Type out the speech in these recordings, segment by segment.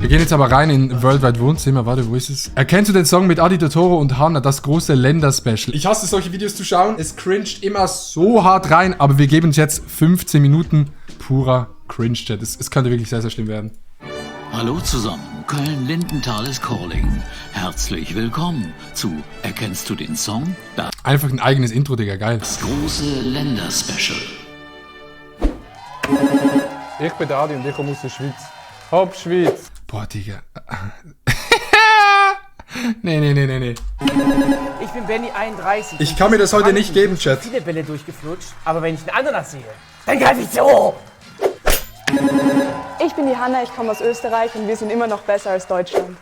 Wir gehen jetzt aber rein in Worldwide Wohnzimmer. Warte, wo ist es? Erkennst du den Song mit Adi Totoro und Hanna, das große Länder-Special? Ich hasse solche Videos zu schauen. Es cringed immer so hart rein, aber wir geben uns jetzt 15 Minuten purer Cringe-Chat. Es könnte wirklich sehr, sehr schlimm werden. Hallo zusammen, Köln-Lindenthal ist calling. Herzlich willkommen zu Erkennst du den Song? Einfach ein eigenes Intro, Digga, geil. Das große Länder-Special. Ich bin der Adi und ich komme aus der Schweiz. Hopp, Schweiz! Boah, Digga. Nee. Ich bin Benny 31. Ich kann mir das heute nicht geben, Chat. Viele Bälle durchgeflutscht, aber wenn ich einen Ananas sehe, dann greife ich zu. Ich bin die Hanna, ich komme aus Österreich und wir sind immer noch besser als Deutschland.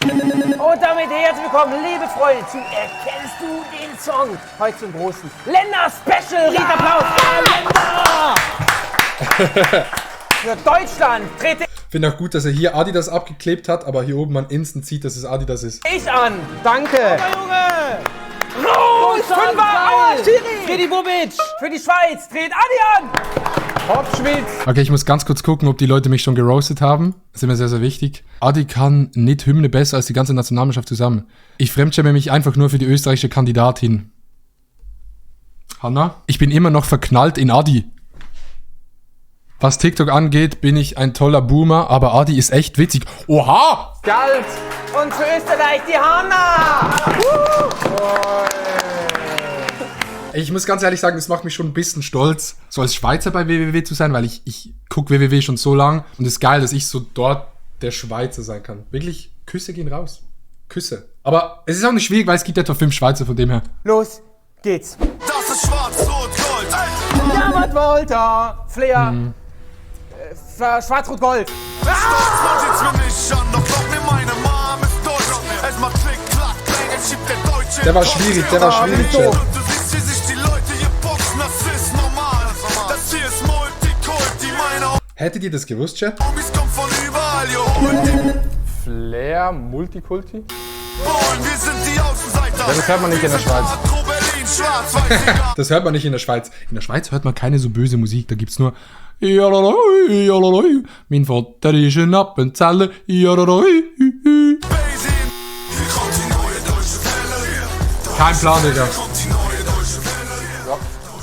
Und damit herzlich willkommen, liebe Freunde, zu Erkennst du den Song? Heute zum großen Länder-Special. Riesenapplaus für Länder! Für Deutschland trete Finde auch gut, dass er hier Adidas abgeklebt hat, aber hier oben man instant sieht, dass es Adidas ist. ich an. Danke. Junge! Los, Fünfer, Schiri! Fredi Bubic! Für die Schweiz, dreht Adi an! Hopp, Schweiz! Okay, ich muss ganz kurz gucken, ob die Leute mich schon geroastet haben. Das ist mir sehr, sehr wichtig. Adi kann nicht Hymne besser als die ganze Nationalmannschaft zusammen. Ich fremdschäme mich einfach nur für die österreichische Kandidatin. Hanna? Ich bin immer noch verknallt in Adi. Was TikTok angeht, bin ich ein toller Boomer, aber Adi ist echt witzig. Oha! Galt! Und für Österreich die Hanna! Ich muss ganz ehrlich sagen, es macht mich schon ein bisschen stolz, so als Schweizer bei WWW zu sein, weil ich gucke WWW schon so lang und es ist geil, dass ich so dort der Schweizer sein kann. Wirklich, Küsse gehen raus. Küsse. Aber es ist auch nicht schwierig, weil es gibt etwa 5 Schweizer von dem her. Los geht's. Das ist Schwarz-Rot-Gold. Ja, was wollt ihr? Flair. Schwarz-Rot-Gold. Stolz man sieht's mir nicht an, doch glaub mir, meine Mom ist deutsch. Es macht Klick, Klack, Klang, es schiebt der Deutsche. Der war schwierig, Chat. Du siehst, wie sich die Leute hier boxen, das ist normal. Das hier ist Multikulti, meine Hättet ihr das gewusst, Chat? Homies kommen von überall, ihr holt die Flair, Multikulti? Bullen, wir sind die Außenseiter. Ja, das hört man nicht in der Schweiz. Metro Berlin, schwarz-weiß, egal. Das hört man nicht in der Schweiz. In der Schweiz hört man keine so böse Musik, da gibt's nur mein Vater ist ein Appenzeller. Kein Plan, Digga.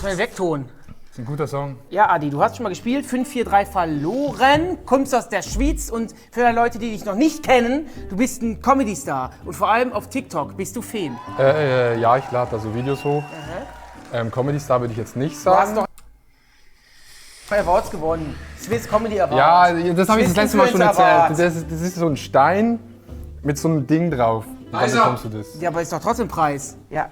Schnell wegtun. Das ist ein guter Song. Ja, Adi, du hast schon mal gespielt. 5-4-3 verloren. Kommst aus der Schweiz und für die Leute, die dich noch nicht kennen, du bist ein Comedy-Star. Und vor allem auf TikTok bist du Fame. Ja, ich lade da so Videos hoch. Comedy-Star würde ich jetzt nicht Du hast sagen. doch Awards gewonnen. Swiss Comedy Awards. Ja, das habe ich das letzte Mal schon Influencer erzählt. Das ist so ein Stein mit so einem Ding drauf. Und dann Also. bekommst du das. Ja, aber ist doch trotzdem Preis. Ja,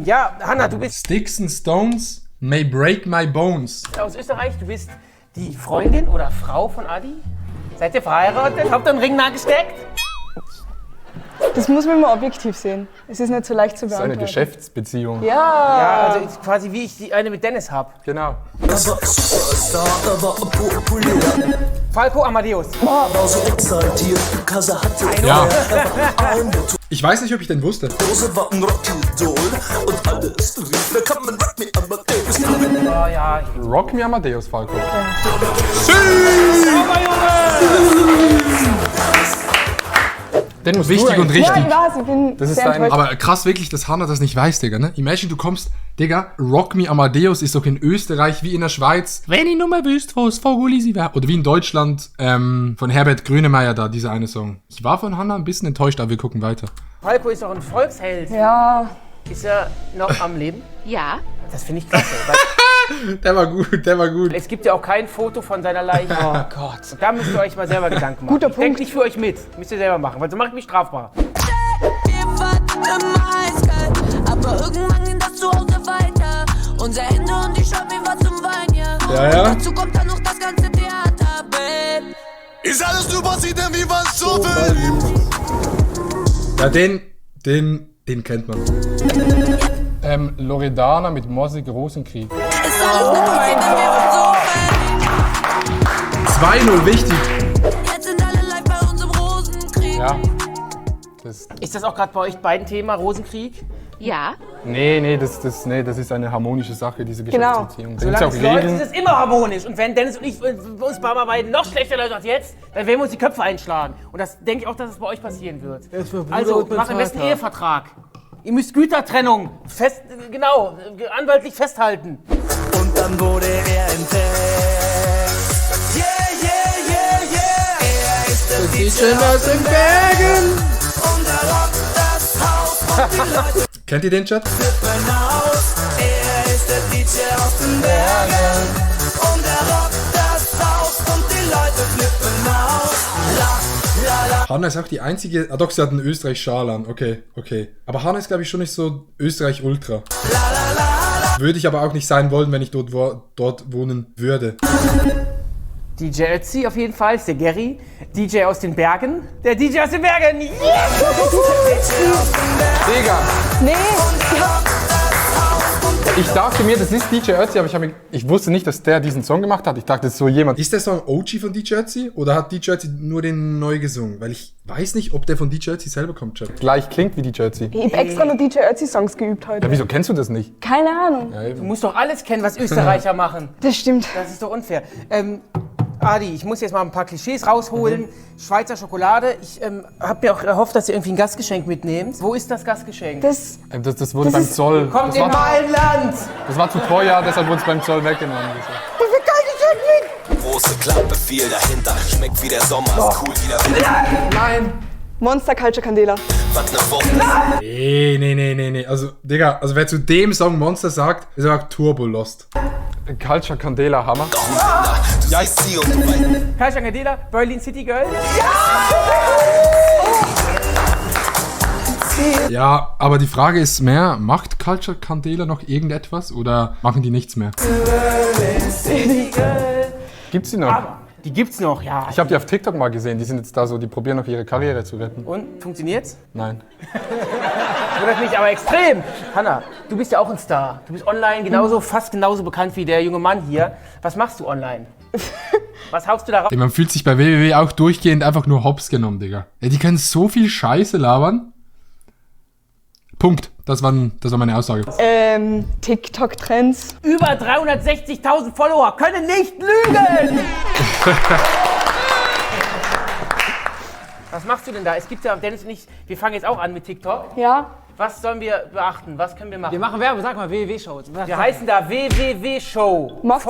ja, Hanna, du bist Sticks and Stones may break my bones. aus Österreich. Du bist die Freundin oder Frau von Adi. Seid ihr verheiratet? Habt ihr einen Ring nachgesteckt? Das muss man immer objektiv sehen. Es ist nicht so leicht zu Das ist eine beantworten. Geschäftsbeziehung. Ja. Ja, also ist quasi wie ich die eine mit Dennis hab. Genau. Falco Amadeus. So exaltiert, Kasa hatte Ja. ein Ich weiß nicht, ob ich den wusste. Dose war ein Rocky-Doll und alles rief, da kann man Rock Me Amadeus. Oh ja, Rock Me Amadeus, Falco. Den musst Wichtig du und eigentlich- Ja, richtig. ich weiß, ich bin Das ist sehr dein- enttäuscht. Aber krass wirklich, dass Hannah das nicht weiß, Digga, ne? Imagine, du kommst, Digga, Rock Me Amadeus ist doch in Österreich wie in der Schweiz. Wenn ich nur mal wüsste, wo es Vogel sie wäre. Oder wie in Deutschland, von Herbert Grönemeyer da, dieser eine Song. Ich war von Hannah ein bisschen enttäuscht, aber wir gucken weiter. Falco ist doch ein Volksheld. Ja. Ist er noch am Leben? Ja. Das finde ich klasse. Weil Der war gut, der war gut. es gibt ja auch kein Foto von seiner Leiche. Oh Gott. Da müsst ihr euch mal selber Gedanken machen. Guter Ich denke Punkt. nicht für euch mit. Müsst ihr selber machen, weil so macht mich strafbar. Wir warten immer eiskalt, aber irgendwann ging das Zuhause weiter. Unser Ende und die Shopping war zum Wein, ja. Ja. Dazu kommt dann noch das ganze Theater, babe. Ist alles übersieht, denn wie man so will. Ja, den kennt man. Loredana mit Mossig Rosenkrieg. Ist alles übersieht, denn wir waren so fake. 2-0, wichtig. Jetzt sind alle live bei uns im Rosenkrieg. Ja. Das Ist das auch gerade bei euch beiden Thema, Rosenkrieg? Ja. Nee, das ist eine harmonische Sache, diese Genau. Geschäftsbeziehung. Da Solange gibt's es ja auch läuft, Regeln. ist es immer harmonisch. Und wenn Dennis und ich uns bei beiden noch schlechter läuft als jetzt, dann werden wir uns die Köpfe einschlagen. Und das denke ich auch, dass es bei euch passieren wird. Also macht am besten einen Ehevertrag. Ihr müsst Gütertrennung anwaltlich festhalten. Und dann wurde er entdeckt. Yeah, yeah, yeah, yeah. Er ist der DJ aus den Bergen. Und er rockt das Haus und die Leute Kennt ihr den Chat? flippen aus. Er ist der DJ aus den Bergen. Und er rockt das Haus und die Leute flippen aus. La, la, la. Hanna ist auch die einzige. Ah doch, sie hat einen Österreich-Schal an. Okay. Aber Hanna ist, glaube ich, schon nicht so Österreich-Ultra. Würde ich aber auch nicht sein wollen, wenn ich dort wohnen würde. DJ Ötzi auf jeden Fall, ist der Gary. DJ aus den Bergen. Der DJ aus den Bergen. Yeah! Digga, Nee, ich dachte mir, das ist DJ Ötzi, aber ich wusste nicht, dass der diesen Song gemacht hat. Ich dachte, das ist so jemand. Ist der Song OG von DJ Ötzi oder hat DJ Ötzi nur den neu gesungen? Weil ich weiß nicht, ob der von DJ Ötzi selber kommt, Chat. Gleich klingt wie DJ Ötzi. ich hab extra noch DJ Ötzi-Songs geübt heute. Ja, wieso kennst du das nicht? Keine Ahnung. Du musst doch alles kennen, was Österreicher machen. Das stimmt. Das ist doch unfair. Adi, ich muss jetzt mal ein paar Klischees rausholen. Schweizer Schokolade. Ich habe mir auch erhofft, dass ihr irgendwie ein Gastgeschenk mitnehmt. Wo ist das Gastgeschenk? Das, Das wurde Das beim ist- Zoll. Kommt Das in war, mein Land! das war zu teuer, deshalb wurde es beim Zoll weggenommen. Große Klappe, viel dahinter. Schmeckt wie der Sommer, ist cool wie der Winter. Monster Culture Candela. Was ne Woche. Nee. Also, Digga, wer zu dem Song Monster sagt, ist auch Turbo Lost. Culture Candela, Hammer. Du siehst sie und du weißt. Kalshan Adela, Berlin City Girl. Ja, aber die Frage ist mehr, macht Culture Candela noch irgendetwas oder machen die nichts mehr? Gibt's die noch? Die gibt's noch, ja. Ich habe die auf TikTok mal gesehen. Die sind jetzt da so, die probieren noch ihre Karriere zu retten. Und, funktioniert's? Nein. Wundert mich aber extrem. Hanna, du bist ja auch ein Star. Du bist online fast genauso bekannt wie der junge Mann hier. Was machst du online? Was haust du da raus? Ey, man fühlt sich bei WWW auch durchgehend einfach nur hops genommen, Digga. Ey, die können so viel Scheiße labern. Punkt. Das war meine Aussage. TikTok-Trends. Über 360.000 Follower können nicht lügen! Was machst du denn da? Es gibt ja, Dennis und ich, wir fangen jetzt auch an mit TikTok. Ja. Was sollen wir beachten? Was können wir machen? Wir machen Werbung, sag mal WWW-Show. Wir heißen da WWW-Show. Macht's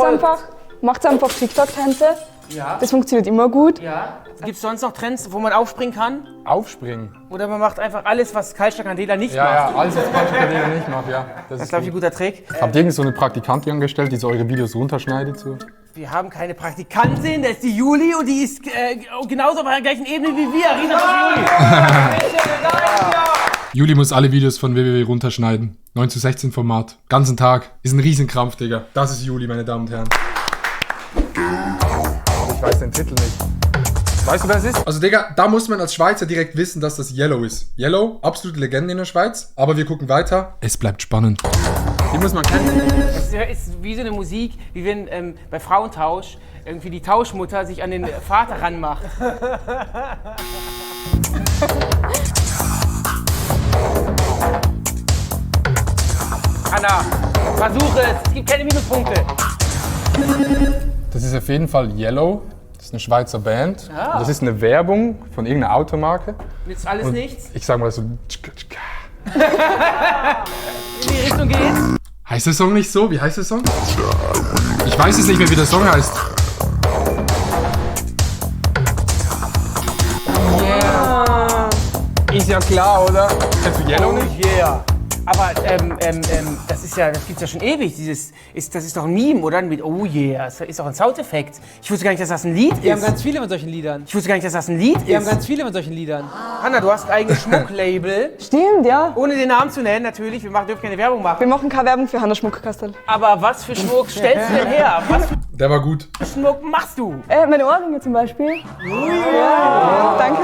einfach TikTok-Tänze. Ja. Das funktioniert immer gut. Ja. Gibt es sonst noch Trends, wo man aufspringen kann? Aufspringen. Oder man macht einfach alles, was Kalshan Candela nicht Ja, macht? ja, alles, was Culture Candela nicht macht, ja. Das ist ist, glaube ich, ein gut. guter Trick. Habt ihr irgend so eine Praktikantin angestellt, die so eure Videos runterschneidet? So? Wir haben keine Praktikantin, das ist die Juli und die ist genauso auf der gleichen Ebene wie wir. Riesenapplaus für Juli. Juli muss alle Videos von WWW runterschneiden. 9:16 Format. Ganzen Tag. Ist ein Riesenkrampf, Digga. Das ist Juli, meine Damen und Herren. Ich weiß den Titel nicht. Weißt du, wer es ist? Also, Digga, da muss man als Schweizer direkt wissen, dass das Yellow ist. Yellow, absolute Legende in der Schweiz. Aber wir gucken weiter. Es bleibt spannend. Die muss man kennen. Das ist wie so eine Musik, wie wenn bei Frauentausch irgendwie die Tauschmutter sich an den Vater ranmacht. Anna, versuche es. Es gibt keine Minuspunkte. Das ist auf jeden Fall Yellow. Das ist eine Schweizer Band. Und das ist eine Werbung von irgendeiner Automarke. Jetzt alles Und nichts. ich sag mal so. In die Richtung geht's. Heißt der Song nicht so? Wie heißt der Song? Ich weiß es nicht mehr, wie der Song heißt. Ist ja klar, oder? Kennst du Yellow nicht? Yeah. Aber das gibt's ja schon ewig. Das ist doch ein Meme, oder? Mit Oh yeah. Das ist doch ein Soundeffekt. Ich wusste gar nicht, dass das ein Lied ist. Wir haben ganz viele mit solchen Liedern. Ich wusste gar nicht, dass das ein Lied Wir haben ist. ganz viele mit solchen Liedern. Hanna, du hast ein eigenes Schmucklabel. Stimmt, ja. Ohne den Namen zu nennen, natürlich. Wir dürfen keine Werbung machen. Wir machen keine Werbung für Hanna Schmuckkastel. Aber was für Schmuck stellst du denn her? Was für Der war gut. Schmuck machst du? Meine Ohrringe zum Beispiel. Ja, danke.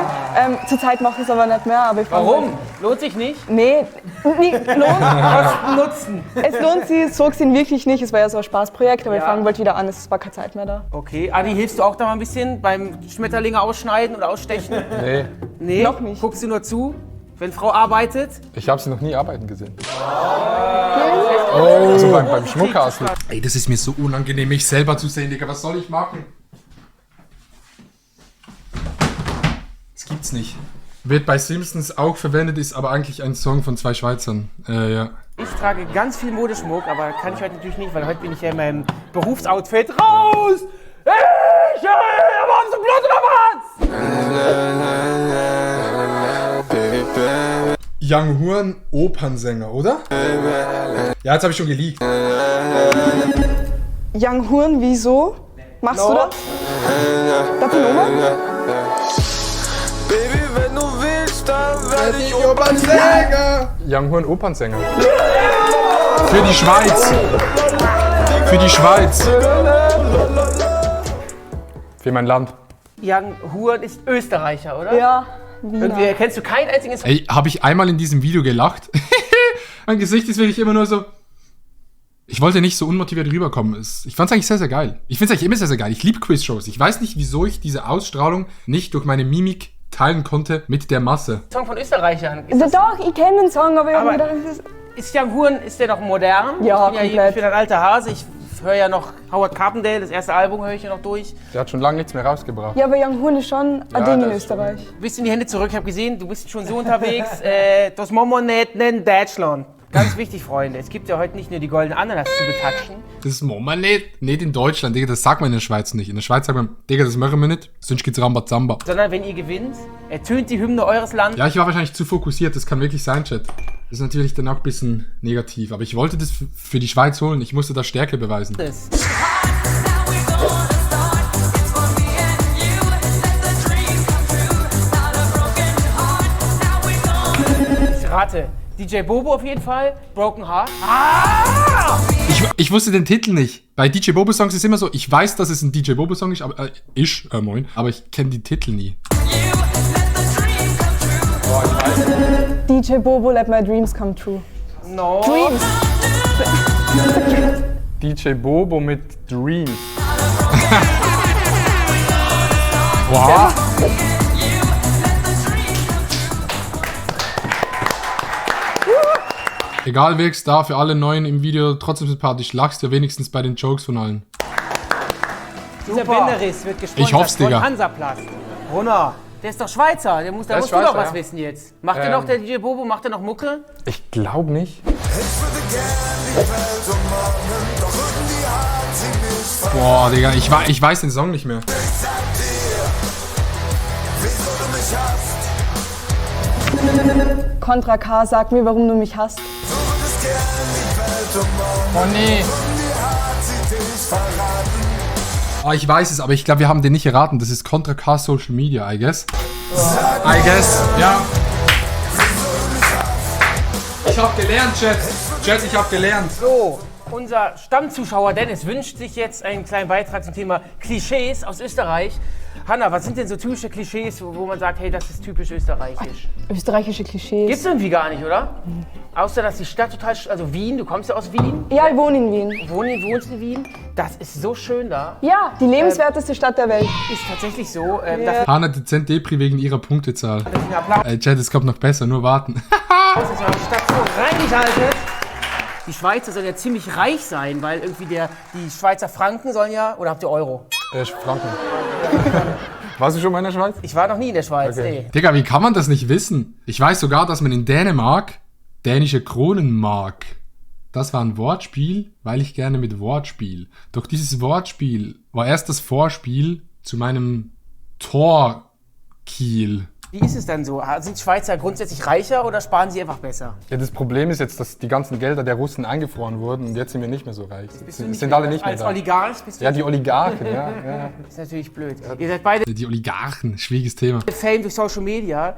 Zurzeit mache ich es aber nicht mehr. Aber ich Warum? Lohnt sich nicht? Nee, lohnt. Nutzen. Es lohnt sich so gesehen wirklich nicht. Es war ja so ein Spaßprojekt, aber ich fange bald wieder an. Es war keine Zeit mehr da. Okay, Adi, hilfst du auch da mal ein bisschen beim Schmetterlinge ausschneiden oder ausstechen? Nee. Nee, Noch nicht. Guckst du nur zu? Wenn Frau arbeitet. Ich habe sie noch nie arbeiten gesehen. Oh. Also beim Schmuckhaus. Ey, das ist mir so unangenehm, mich selber zu sehen, Digga. Was soll ich machen? Das gibt's nicht. Wird bei Simpsons auch verwendet, ist aber eigentlich ein Song von 2 Schweizern. Ja. Ich trage ganz viel Modeschmuck, aber kann ich heute natürlich nicht, weil heute bin ich ja in meinem Berufsoutfit raus! Ich aber auf so Blut oder was? Young Horn, Opernsänger, oder? Ja, jetzt habe ich schon geleakt. Young Horn, wieso? Machst du das? Darf ich nochmal? Baby, wenn du willst, dann werde ich Opernsänger. Young Horn, Opernsänger. Für die Schweiz. Für die Schweiz. Für mein Land. Young Horn ist Österreicher, oder? Ja. Irgendwie kennst du keinen einzigen Song? Ey, habe ich einmal in diesem Video gelacht? Mein Gesicht ist wirklich immer nur so... Ich wollte nicht so unmotiviert rüberkommen. Ich fand es eigentlich sehr, sehr geil. Ich finde es eigentlich immer sehr, sehr geil. Ich liebe Quiz-Shows. Ich weiß nicht, wieso ich diese Ausstrahlung nicht durch meine Mimik teilen konnte mit der Masse. Song von Österreichern. Doch, ich kenne den Song, aber ich habe gedacht, das ist Young Horn, ist der noch modern? Ja, ich bin ein alter Hase. Ich höre ja noch Howard Carpendale, das erste Album höre ich ja noch durch. Der hat schon lange nichts mehr rausgebracht. Ja, aber Young Horn ist schon ein Ding in Österreich. Du bist in die Hände zurück, ich habe gesehen, du bist schon so unterwegs. Das Momonet nennt Deutschland. Ganz wichtig, Freunde, es gibt ja heute nicht nur die goldene Ananas zu betatschen. Das ist Momonet, nicht in Deutschland, Digga, das sagt man in der Schweiz nicht. In der Schweiz sagt man, Digga, das machen wir nicht, sonst geht's Rambazamba. Sondern wenn ihr gewinnt, ertönt die Hymne eures Landes. Ja, ich war wahrscheinlich zu fokussiert, das kann wirklich sein, Chat. Das ist natürlich dann auch ein bisschen negativ, aber ich wollte das für die Schweiz holen, ich musste da Stärke beweisen. Ich rate, DJ Bobo auf jeden Fall, Broken Heart. Ich wusste den Titel nicht. Bei DJ Bobo Songs ist immer so, ich weiß, dass es ein DJ Bobo Song ist, aber moin, aber ich kenne die Titel nie. DJ Bobo, Let My Dreams Come True. No. Dreams. DJ Bobo mit Dreams. Wow. Egal, wirkst da für alle Neuen im Video trotzdem sympathisch. Lachst ja wenigstens bei den Jokes von allen. Dieser Bänderriss wird Ich hoff's, gesponsert Digga. von Hansaplast. Brunner, der ist doch Schweizer, da musst du Schweizer, doch was ja. wissen jetzt. Macht der noch, der DJ Bobo, macht der noch Mucke? Ich glaube nicht. Boah, Digga, ich weiß den Song nicht mehr. Contra K, sag mir, warum du mich hasst. Oh nee. Ah, ich weiß es, aber ich glaube, wir haben den nicht erraten. Das ist Contra K Social Media, I guess. I guess, ja. Ich hab gelernt, Chat. Chat, ich hab gelernt. So, unser Stammzuschauer Dennis wünscht sich jetzt einen kleinen Beitrag zum Thema Klischees aus Österreich. Hanna, was sind denn so typische Klischees, wo man sagt, hey, das ist typisch österreichisch? Österreichische Klischees. Gibt's irgendwie gar nicht, oder? Außer, dass die Stadt total, also Wien, du kommst ja aus Wien. Ja, ich wohne in Wien. Wohnst in Wien. Das ist so schön da. Ja, die lebenswerteste Stadt der Welt. Ist tatsächlich so. Hanna dezent Depri wegen ihrer Punktezahl. Dafür Chat, es kommt noch besser, nur warten. ist die Stadt so reingeschaltet. Die Schweizer sollen ja ziemlich reich sein, weil irgendwie die Schweizer Franken sollen ja, oder habt ihr Euro? Franken. Warst du schon mal in der Schweiz? Ich war noch nie in der Schweiz, Okay. nee. Digga, wie kann man das nicht wissen? Ich weiß sogar, dass man in Dänemark dänische Kronen mag. Das war ein Wortspiel, weil ich gerne mit Wort spiele. Doch dieses Wortspiel war erst das Vorspiel zu meinem Torkiel. Wie ist es denn so? Sind Schweizer grundsätzlich reicher oder sparen sie einfach besser? Ja, das Problem ist jetzt, dass die ganzen Gelder der Russen eingefroren wurden und jetzt sind wir nicht mehr so reich. Bist du Sind alle nicht mehr als da. Oligarch bist du Ja, die Oligarchen, ja. Das ist natürlich blöd. Ihr seid beide Die Oligarchen, schwieriges Thema. Fame durch Social Media.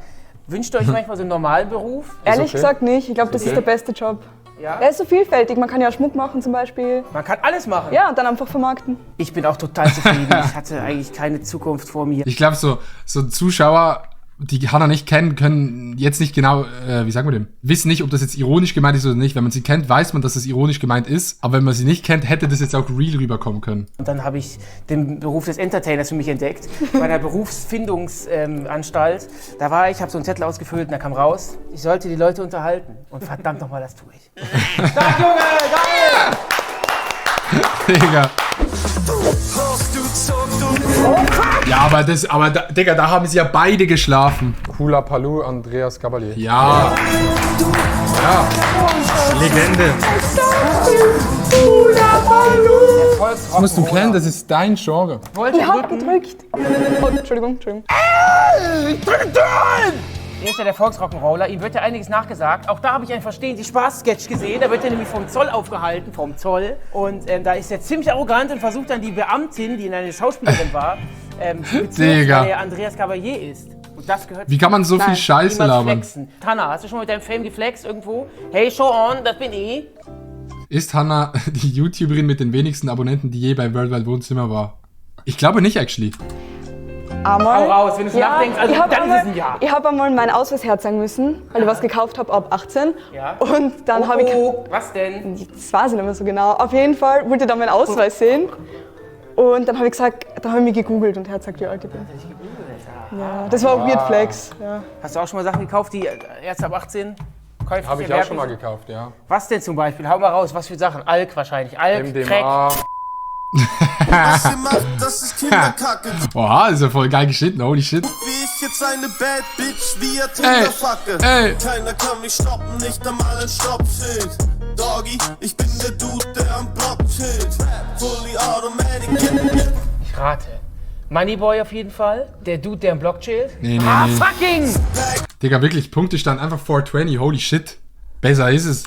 Wünscht ihr euch manchmal so einen normalen Beruf? Ehrlich okay. gesagt nicht. Ich glaube, das ist der beste Job. Ja? Er ist so vielfältig. Man kann ja Schmuck machen zum Beispiel. Man kann alles machen. Ja, und dann einfach vermarkten. Ich bin auch total zufrieden. Ich hatte eigentlich keine Zukunft vor mir. Ich glaube, so ein Zuschauer die Hannah nicht kennen, können jetzt nicht genau, wie sagen wir dem, wissen nicht, ob das jetzt ironisch gemeint ist oder nicht. Wenn man sie kennt, weiß man, dass es ironisch gemeint ist. Aber wenn man sie nicht kennt, hätte das jetzt auch real rüberkommen können. Und dann habe ich den Beruf des Entertainers für mich entdeckt. Bei einer Berufsfindungsanstalt. Da war ich, habe so einen Zettel ausgefüllt und da kam raus, ich sollte die Leute unterhalten. Und verdammt nochmal, das tue ich. Stark, Junge! Geil! Digga. Ja, Digga, da haben sie ja beide geschlafen. Kula Palou, Andreas Gabalier. Ja. Ja. Legende. Das musst du kennen, das ist dein Genre. Ich hab gedrückt. Oh, Entschuldigung. Er ist ja der Volksrock'n'Roller, ihm wird ja einiges nachgesagt. Auch da habe ich einen Verstehen-Sie-Spaß-Sketch gesehen. Da wird er nämlich vom Zoll aufgehalten, vom Zoll. Und da ist er ziemlich arrogant und versucht dann die Beamtin, die eine Schauspielerin war, zu beziehen, weil er Andreas Gabalier ist. Und das gehört. Wie kann man so viel Scheiße labern? Hannah, hast du schon mal mit deinem Fame geflext irgendwo? Hey, show on, das bin ich. Ist Hannah die YouTuberin mit den wenigsten Abonnenten, die je bei Worldwide Wohnzimmer war? Ich glaube nicht, actually. Einmal. Hau raus, wenn du nachdenkst, also dann ist es ein Ja. Ich habe einmal meinen Ausweis herzeigen müssen, weil ich was gekauft habe ab 18. Ja. Und dann habe ich... Was denn? Das weiß ich nicht mehr so genau. Auf jeden Fall wollte ich dann meinen Ausweis sehen. Und dann habe ich gesagt, da habe ich mich gegoogelt und herzagt, wie alt ich bin. Ja, das war auch Weird Flex. Ja. Hast du auch schon mal Sachen gekauft, die erst ab 18 käuflich Habe ich auch schon mal gekauft, ja. Was denn zum Beispiel? Hau mal raus, was für Sachen? Alk wahrscheinlich. Alk, Crack. Was ihr macht, das ist Kinderkacke. Boah, ist ja voll geil geschnitten, holy shit. Wie ich jetzt eine Bad Bitch via Tinder fucke. Keiner kann mich stoppen, nicht einmal ein Stoppschild. Doggy, ich bin der Dude, der am Block chillt. Fully automatic. Ich rate. Moneyboy auf jeden Fall. Der Dude, der am Block chillt. Nee. Fucking! Digga, wirklich, Punktestand einfach 420, holy shit. Besser ist es.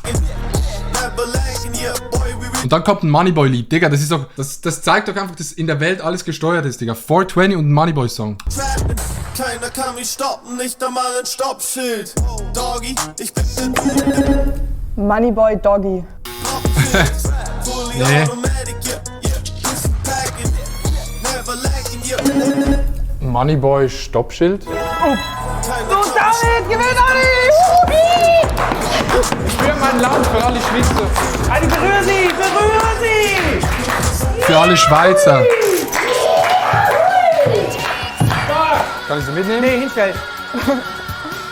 Und dann kommt ein Moneyboy-Lied. Digga, das ist doch, das zeigt doch einfach, dass in der Welt alles gesteuert ist, Digga. 420 und ein Moneyboy-Song. Keiner kann mich stoppen, nicht einmal ein Stoppschild. Doggy, ich bin der Dude. Moneyboy Doggy. Nee. Moneyboy Stoppschild. Du damit, gewinn Adi! Ich will mein Land für alle Schweizer. Adi, berühr sie! Für alle Schweizer. Kann ich sie mitnehmen? Nee, hinstellen.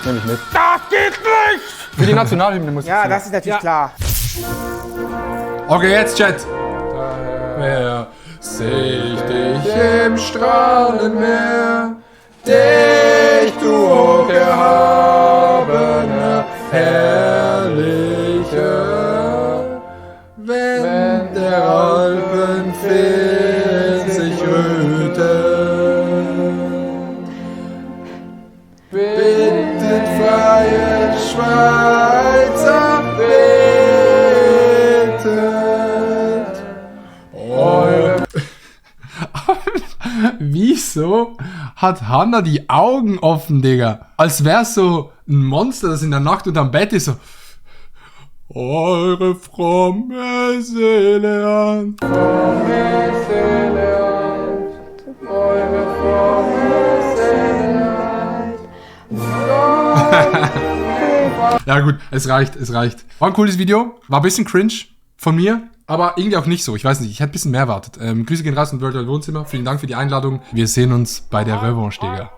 Nehme ich mit. Das geht nicht! Für die Nationalhymne muss ich Ja, singen. das ist natürlich klar. Okay, jetzt Chat. Wer seh ich dich im Strahlenmeer, dich, du hocherhabene, herrliche, wenn der Alpenfels sich rötet, bittet freie Schweizer, bittet eure... Wieso hat Hannah die Augen offen, Digga? Als wär's so ein Monster, das in der Nacht unterm Bett ist, so... Eure fromme Seele an. Fromme Seele an. Eure fromme Seele an. Ja gut, es reicht. War ein cooles Video, war ein bisschen cringe von mir, aber irgendwie auch nicht so. Ich weiß nicht, ich hätte ein bisschen mehr erwartet. Grüße gehen raus in Worldwide Wohnzimmer. Vielen Dank für die Einladung. Wir sehen uns bei der Revanche, Digga.